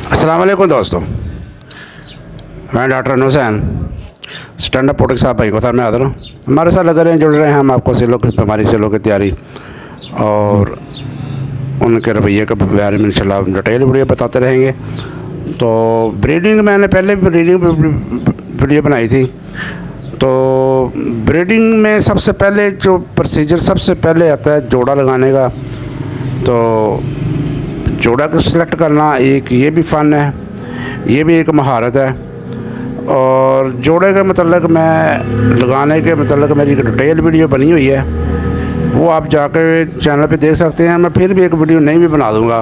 अस्सलाम वालेकुम दोस्तों, मैं डॉक्टर हुसैन स्टैंड अप पोटिक साहब भाई को मैं हाजिर हूँ। हमारे साथ लगे रहें, जुड़ रहे हैं। हम आपको सेलों की बीमारी, सेलों की तैयारी और उनके रवैये के बारे में इंशाल्लाह डिटेल वीडियो बताते रहेंगे। तो ब्रीडिंग मैंने पहले भी ब्रीडिंग वीडियो बनाई थी। तो ब्रीडिंग में सबसे पहले जो प्रोसीजर सबसे पहले आता है जोड़ा लगाने का। तो जोड़ा को सिलेक्ट करना एक ये भी फ़न है, ये भी एक महारत है। और जोड़े के मतलब मैं लगाने के मतलब मेरी एक डिटेल वीडियो बनी हुई है, वो आप जाकर चैनल पे देख सकते हैं। मैं फिर भी एक वीडियो नई भी बना दूंगा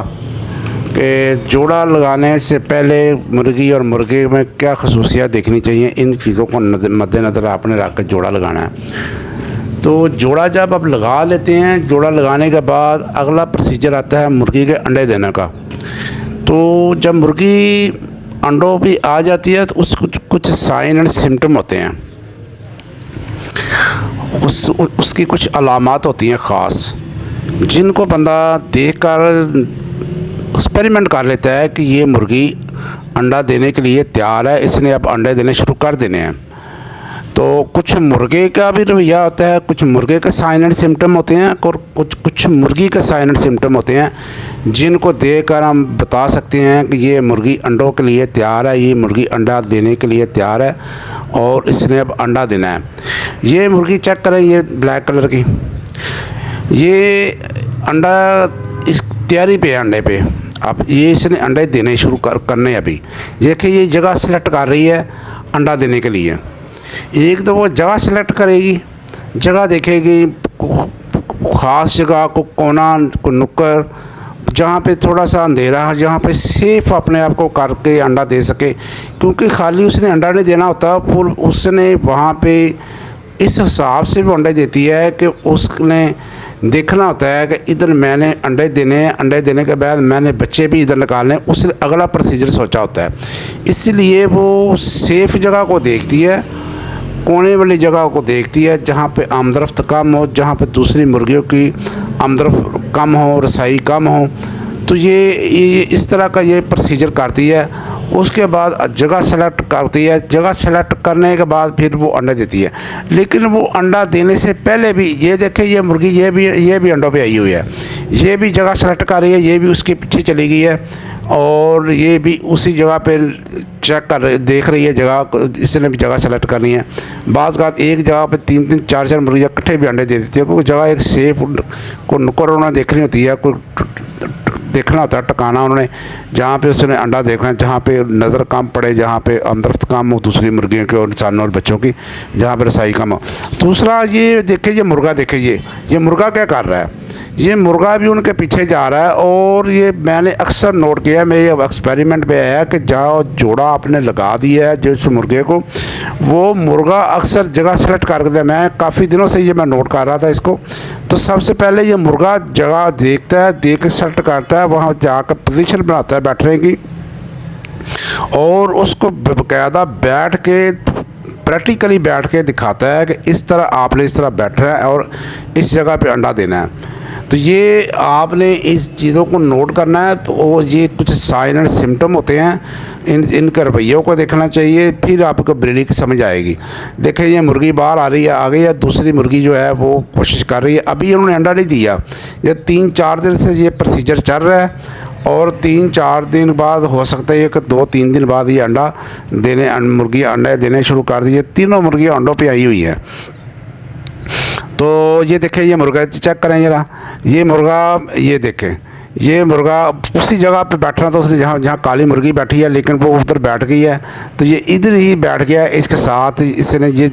कि जोड़ा लगाने से पहले मुर्गी और मुर्गे में क्या खसूसियात देखनी चाहिए। इन चीज़ों को मद्देनज़र आपने रख कर जोड़ा लगाना है। तो जोड़ा जब आप लगा लेते हैं, जोड़ा लगाने के बाद अगला प्रोसीजर आता है मुर्गी के अंडे देने का। तो जब मुर्गी अंडों पे आ जाती है तो कुछ साइन एंड सिम्टम होते हैं, उसकी कुछ अलामात होती हैं ख़ास, जिनको बंदा देखकर एक्सपेरिमेंट कर लेता है कि ये मुर्गी अंडा देने के लिए तैयार है, इसने अब अंडे देने शुरू कर देने हैं। तो कुछ मुर्गे का भी रवैया होता है, कुछ मुर्गे के साइन एंड सिम्टम होते हैं और कुछ मुर्गी के साइन एंड सिम्टम होते हैं, जिनको देखकर हम बता सकते हैं कि ये मुर्गी अंडों के लिए तैयार है, ये मुर्गी अंडा देने के लिए तैयार है और इसने अब अंडा देना है। ये मुर्गी चेक करें, ये ब्लैक कलर की, ये अंडा इस तैयारी पे है अंडे पे। अब ये इसने अंडे देने शुरू करने अभी देखिए, ये जगह सेलेक्ट कर रही है अंडा देने के लिए। एक तो वो जगह सेलेक्ट करेगी, जगह देखेगी, ख़ास जगह को, कोना को, नुक्कर, जहाँ पे थोड़ा सा अंधेरा है, जहाँ पे सेफ अपने आप को करके अंडा दे सके। क्योंकि खाली उसने अंडा नहीं देना होता, फिर उसने वहाँ पे इस हिसाब से भी अंडे देती है कि उसने देखना होता है कि इधर मैंने अंडे देने हैं, अंडे देने के बाद मैंने बच्चे भी इधर निकालने, उसने अगला प्रोसीजर सोचा होता है। इसलिए वो सेफ़ जगह को देखती है, कोने वाली जगह को देखती है जहाँ पे आमदरफ्त कम हो, जहाँ पे दूसरी मुर्गियों की आमदरफ्त कम हो, रसाई कम हो। तो ये इस तरह का ये प्रोसीजर करती है। उसके बाद जगह सेलेक्ट करती है, जगह सेलेक्ट करने के बाद फिर वो अंडा देती है। लेकिन वो अंडा देने से पहले भी ये देखें, ये मुर्गी ये भी अंडों पे आई हुई है, ये भी जगह सेलेक्ट कर रही है, ये भी उसके पीछे चली गई है और ये भी उसी जगह पे चेक कर देख रही है जगह, इसने भी जगह सेलेक्ट करनी है। बाज़ बात एक जगह पे 3-3 4-4 मुर्गियाँ इकट्ठे भी अंडे दे देती है, क्योंकि जगह एक सेफ को नुक्कड़ उन्होंने देखनी होती है, कोई देखना होता है टकाना उन्होंने, जहाँ पे उसने अंडा देखना है, जहाँ पे नज़र कम पड़े, जहाँ पे आमदरफ्त कम हो दूसरी मुर्गियों की और इंसानों और बच्चों की, जहाँ पे रसाई कम हो। दूसरा ये देखिए, ये मुर्गा देखिए, ये मुर्गा क्या कर रहा है, ये मुर्गा भी उनके पीछे जा रहा है। और ये मैंने अक्सर नोट किया, मेरे एक्सपेरिमेंट में आया कि जहाँ जोड़ा आपने लगा दिया है जिस मुर्गे को, वो मुर्गा अक्सर जगह सेलेक्ट कर देता है। मैं काफ़ी दिनों से ये मैं नोट कर रहा था इसको। तो सबसे पहले ये मुर्गा जगह देखता है, देख के सेलेक्ट करता है, वहाँ जाकर पोजीशन बनाता है बैठने की और उसको बाकायदा बैठ के प्रैक्टिकली बैठ के दिखाता है कि इस तरह आपने इस तरह बैठना है और इस जगह पे अंडा देना है। तो ये आपने इस चीज़ों को नोट करना है। तो ये कुछ साइन एंड सिम्टम होते हैं, इनके रवैयों को देखना चाहिए, फिर आपको ब्रीडिंग समझ आएगी। देखिए, ये मुर्गी बाहर आ रही है, आ गई है, दूसरी मुर्गी जो है वो कोशिश कर रही है। अभी उन्होंने अंडा नहीं दिया, ये 3-4 दिन से ये प्रोसीजर चल रहा है और 3-4 दिन बाद हो सकता है कि 2-3 दिन बाद ये अंडा देने, मुर्गी अंडे देने शुरू कर दी है। तीनों मुर्गियाँ अंडों पे आई हुई हैं। तो ये देखें, ये मुर्गा चेक करें जरा, ये मुर्गा, ये देखें, ये मुर्गा उसी जगह पे बैठना था उसने जहाँ काली मुर्गी बैठी है, लेकिन वो उधर बैठ गई है। तो ये इधर ही बैठ गया, इसके साथ इसने ये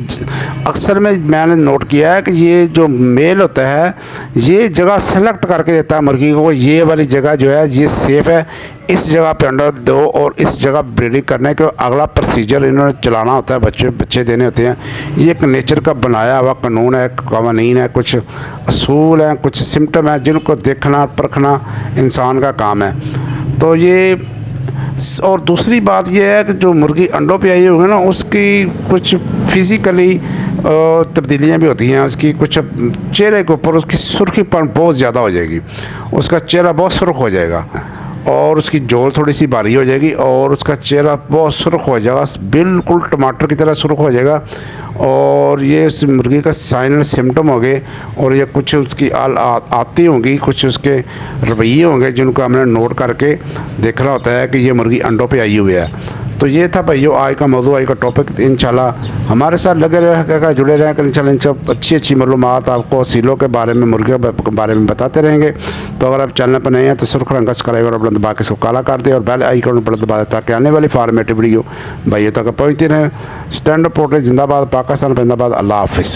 अक्सर में मैंने नोट किया है कि ये जो मेल होता है ये जगह सेलेक्ट करके देता है मुर्गी को, ये वाली जगह जो है ये सेफ़ है, इस जगह पे अंडा दो और इस जगह ब्रीडिंग करने के अगला प्रोसीजर इन्होंने चलाना होता है, बच्चे देने होते हैं। ये एक नेचर का बनाया हुआ कानून है, कवानीन है, कुछ असूल हैं, कुछ सिम्टम हैं, जिनको देखना परखना इंसान का काम है। तो ये, और दूसरी बात यह है कि जो मुर्गी अंडों पे आई होगी ना, उसकी कुछ फिज़िकली तब्दीलियाँ भी होती हैं। उसकी कुछ चेहरे के ऊपर उसकी सुर्खीपन बहुत ज़्यादा हो जाएगी, उसका चेहरा बहुत सुर्ख हो जाएगा और उसकी जोल थोड़ी सी भारी हो जाएगी और उसका चेहरा बहुत सुर्ख हो जाएगा, बिल्कुल टमाटर की तरह सुर्ख हो जाएगा। और ये उस मुर्गी का साइनल सिम्टम हो गए और ये कुछ उसकी आती होंगी, कुछ उसके रवैये होंगे जिनको हमने नोट करके देखना होता है कि ये मुर्गी अंडों पे आई हुई है। तो ये था भाइयों आज का मौजूद, आज का टॉपिक। इंशाल्लाह हमारे साथ लगे रहेगा, जुड़े रहेगा। इंशाल्लाह अच्छी मालूमात आपको सीलों के बारे में, मुर्गियों के बारे में बताते रहेंगे। तो अगर आप चैनल पर नए हैं तो सुर्ख रंग का सब्सक्राइबर और दबा के इसको काला कर दे और बेल आइकन पर दबा दे ताकि आने वाली फॉर्मेटिव वीडियो भाइयों तक पहुँचती रहे। स्टैंड अप पोर्टल जिंदाबाद, पाकिस्तान जिंदाबाद। अल्लाह हाफिज़।